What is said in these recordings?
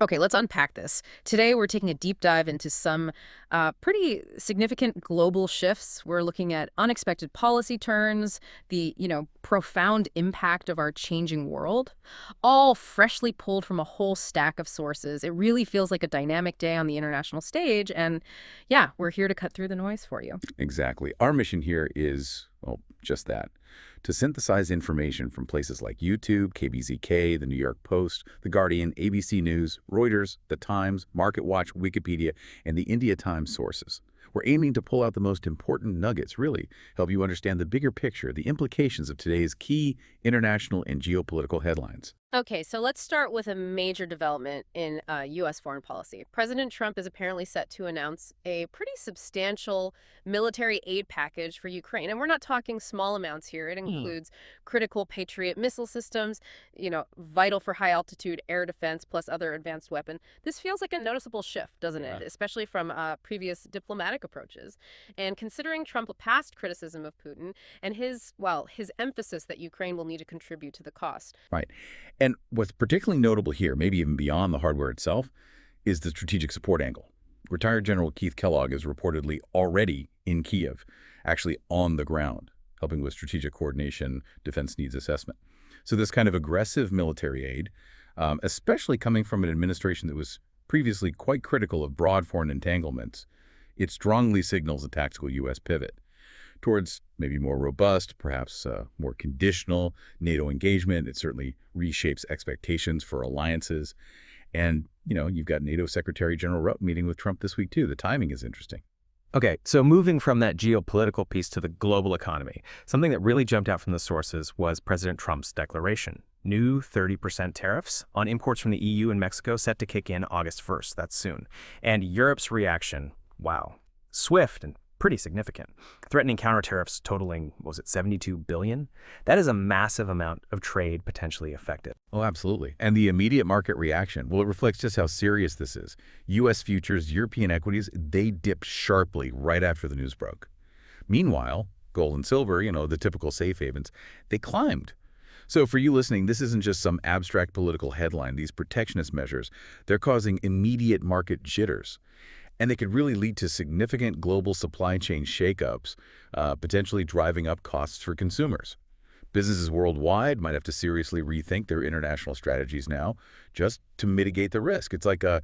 Okay, let's unpack this. Today, we're taking a deep dive into some pretty significant global shifts. We're looking at unexpected policy turns, the, profound impact of our changing world, all freshly pulled from a whole stack of sources. It really feels like a dynamic day on the international stage. And yeah, we're here to cut through the noise for you. Exactly. Our mission here is, well, just that. To synthesize information from places like YouTube, KBZK, The New York Post, The Guardian, ABC News, Reuters, The Times, MarketWatch, Wikipedia, and the India Times sources. We're aiming to pull out the most important nuggets, really, help you understand the bigger picture, the implications of today's key international and geopolitical headlines. Okay, so let's start with a major development in U.S. foreign policy. President Trump is apparently set to announce a pretty substantial military aid package for Ukraine. And we're not talking small amounts here. It includes critical Patriot missile systems, vital for high-altitude air defense, plus other advanced weapon. This feels like a noticeable shift, doesn't it? Especially from previous diplomatic approaches. And considering Trump's past criticism of Putin and his emphasis that Ukraine will need to contribute to the cost. Right. And what's particularly notable here, maybe even beyond the hardware itself, is the strategic support angle. Retired General Keith Kellogg is reportedly already in Kyiv, actually on the ground, helping with strategic coordination, defense needs assessment. So this kind of aggressive military aid, especially coming from an administration that was previously quite critical of broad foreign entanglements, it strongly signals a tactical U.S. pivot towards maybe more robust, perhaps more conditional NATO engagement. It certainly reshapes expectations for alliances. And, you've got NATO Secretary General Rutte meeting with Trump this week, too. The timing is interesting. Okay, so moving from that geopolitical piece to the global economy, something that really jumped out from the sources was President Trump's declaration. New 30% tariffs on imports from the EU and Mexico set to kick in August 1st. That's soon. And Europe's reaction, wow, swift and pretty significant, threatening counter tariffs totaling, what was it, $72 billion? That is a massive amount of trade potentially affected. Oh, absolutely. And the immediate market reaction, well, it reflects just how serious this is. U.S. futures, European equities, they dipped sharply right after the news broke. Meanwhile, gold and silver, the typical safe havens, they climbed. So for you listening, this isn't just some abstract political headline. These protectionist measures, they're causing immediate market jitters. And they could really lead to significant global supply chain shakeups, potentially driving up costs for consumers. Businesses worldwide might have to seriously rethink their international strategies now just to mitigate the risk. It's like a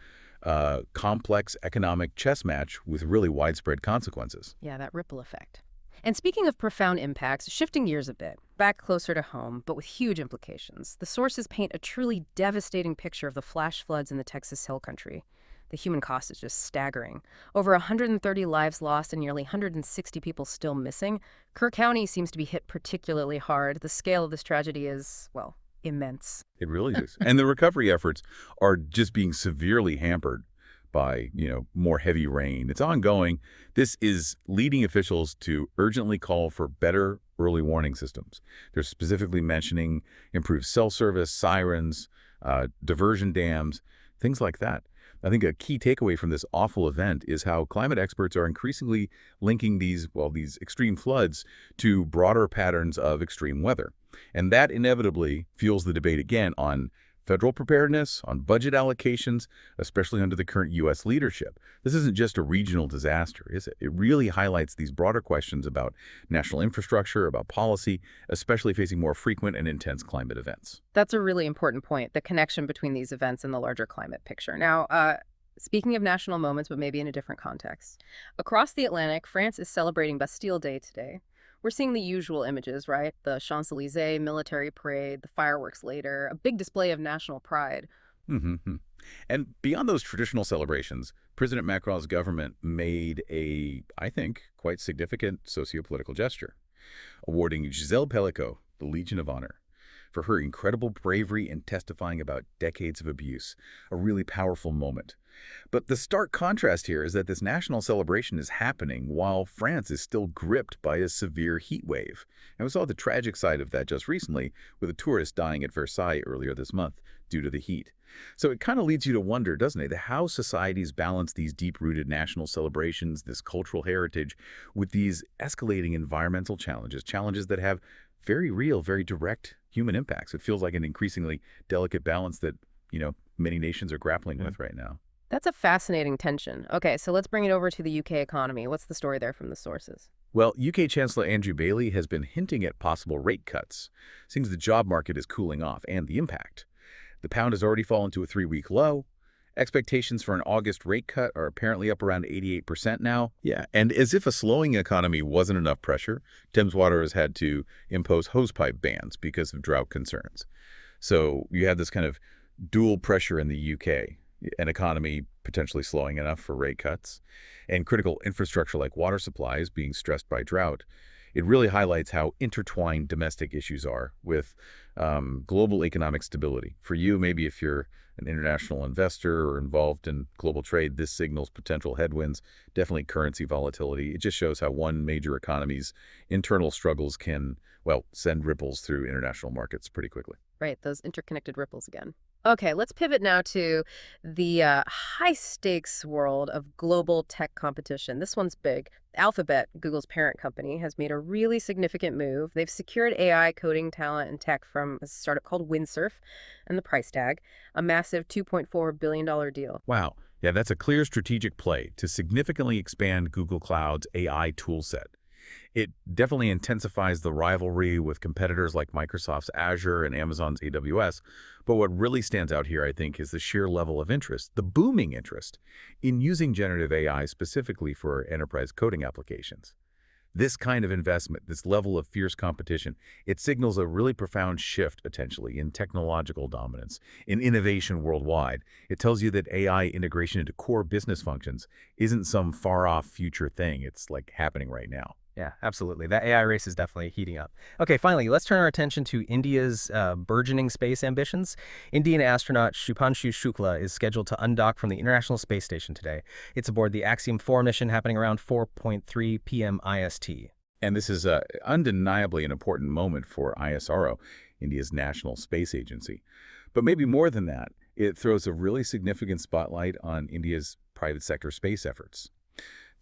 complex economic chess match with really widespread consequences. Yeah, that ripple effect. And speaking of profound impacts, shifting gears a bit, back closer to home, but with huge implications, the sources paint a truly devastating picture of the flash floods in the Texas Hill Country. The human cost is just staggering. Over 130 lives lost and nearly 160 people still missing. Kerr County seems to be hit particularly hard. The scale of this tragedy is, well, immense. It really is. And the recovery efforts are just being severely hampered by, more heavy rain. It's ongoing. This is leading officials to urgently call for better early warning systems. They're specifically mentioning improved cell service, sirens, diversion dams, things like that. I think a key takeaway from this awful event is how climate experts are increasingly linking these extreme floods to broader patterns of extreme weather. And that inevitably fuels the debate again on federal preparedness, on budget allocations, especially under the current U.S. leadership. This isn't just a regional disaster, is it? It really highlights these broader questions about national infrastructure, about policy, especially facing more frequent and intense climate events. That's a really important point, the connection between these events and the larger climate picture. Now, speaking of national moments, but maybe in a different context, across the Atlantic, France is celebrating Bastille Day today. We're seeing the usual images, right? The Champs-Élysées military parade, the fireworks later, a big display of national pride. Mm-hmm. And beyond those traditional celebrations, President Macron's government made a, I think, quite significant sociopolitical gesture, awarding Gisèle Pellicot the Legion of Honor for her incredible bravery in testifying about decades of abuse, a really powerful moment. But the stark contrast here is that this national celebration is happening while France is still gripped by a severe heat wave. And we saw the tragic side of that just recently with a tourist dying at Versailles earlier this month due to the heat. So it kind of leads you to wonder, doesn't it, how societies balance these deep-rooted national celebrations, this cultural heritage, with these escalating environmental challenges that have very real, very direct human impacts. It feels like an increasingly delicate balance that, many nations are grappling with right now. That's a fascinating tension. Okay, so let's bring it over to the UK economy. What's the story there from the sources? Well, UK Chancellor Andrew Bailey has been hinting at possible rate cuts. Seems the job market is cooling off, and the impact. The pound has already fallen to a 3-week low. Expectations for an August rate cut are apparently up around 88% now. Yeah, and as if a slowing economy wasn't enough pressure, Thames Water has had to impose hosepipe bans because of drought concerns. So you have this kind of dual pressure in the UK, an economy potentially slowing enough for rate cuts, and critical infrastructure like water supplies being stressed by drought. It really highlights how intertwined domestic issues are with global economic stability. For you, maybe if you're an international investor or involved in global trade, this signals potential headwinds, definitely currency volatility. It just shows how one major economy's internal struggles can, well, send ripples through international markets pretty quickly. Right, those interconnected ripples again. Okay, let's pivot now to the high-stakes world of global tech competition. This one's big. Alphabet, Google's parent company, has made a really significant move. They've secured AI coding talent and tech from a startup called Windsurf and the price tag, a massive $2.4 billion deal. Wow. Yeah, that's a clear strategic play to significantly expand Google Cloud's AI toolset. It definitely intensifies the rivalry with competitors like Microsoft's Azure and Amazon's AWS. But what really stands out here, I think, is the sheer level of interest, the booming interest, in using generative AI specifically for enterprise coding applications. This kind of investment, this level of fierce competition, it signals a really profound shift, potentially, in technological dominance, in innovation worldwide. It tells you that AI integration into core business functions isn't some far-off future thing. It's like happening right now. Yeah, absolutely. That AI race is definitely heating up. Okay, finally, let's turn our attention to India's burgeoning space ambitions. Indian astronaut Shubhanshu Shukla is scheduled to undock from the International Space Station today. It's aboard the Axiom 4 mission happening around 4:3 p.m. IST. And this is undeniably an important moment for ISRO, India's national space agency. But maybe more than that, it throws a really significant spotlight on India's private sector space efforts.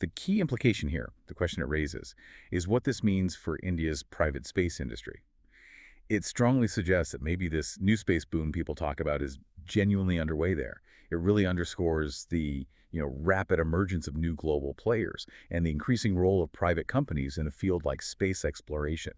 The key implication here, the question it raises, is what this means for India's private space industry. It strongly suggests that maybe this new space boom people talk about is genuinely underway there. It really underscores the rapid emergence of new global players and the increasing role of private companies in a field like space exploration,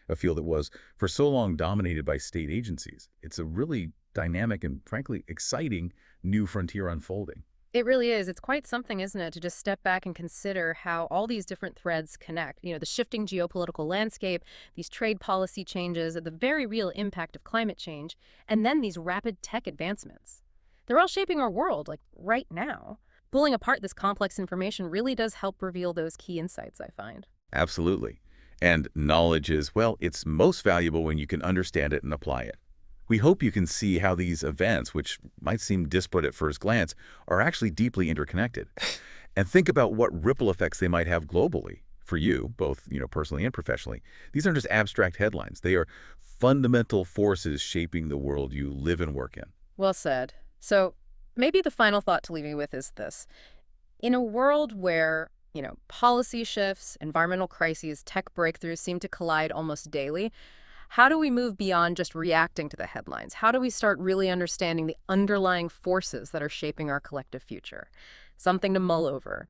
a field that was for so long dominated by state agencies. It's a really dynamic and frankly exciting new frontier unfolding. It really is. It's quite something, isn't it, to just step back and consider how all these different threads connect. The shifting geopolitical landscape, these trade policy changes, the very real impact of climate change, and then these rapid tech advancements. They're all shaping our world, like right now. Pulling apart this complex information really does help reveal those key insights, I find. Absolutely. And knowledge is, well, it's most valuable when you can understand it and apply it. We hope you can see how these events, which might seem disparate at first glance, are actually deeply interconnected. And think about what ripple effects they might have globally for you, both personally and professionally. These aren't just abstract headlines. They are fundamental forces shaping the world you live and work in. Well said. So maybe the final thought to leave you with is this. In a world where policy shifts, environmental crises, tech breakthroughs seem to collide almost daily, how do we move beyond just reacting to the headlines? How do we start really understanding the underlying forces that are shaping our collective future? Something to mull over.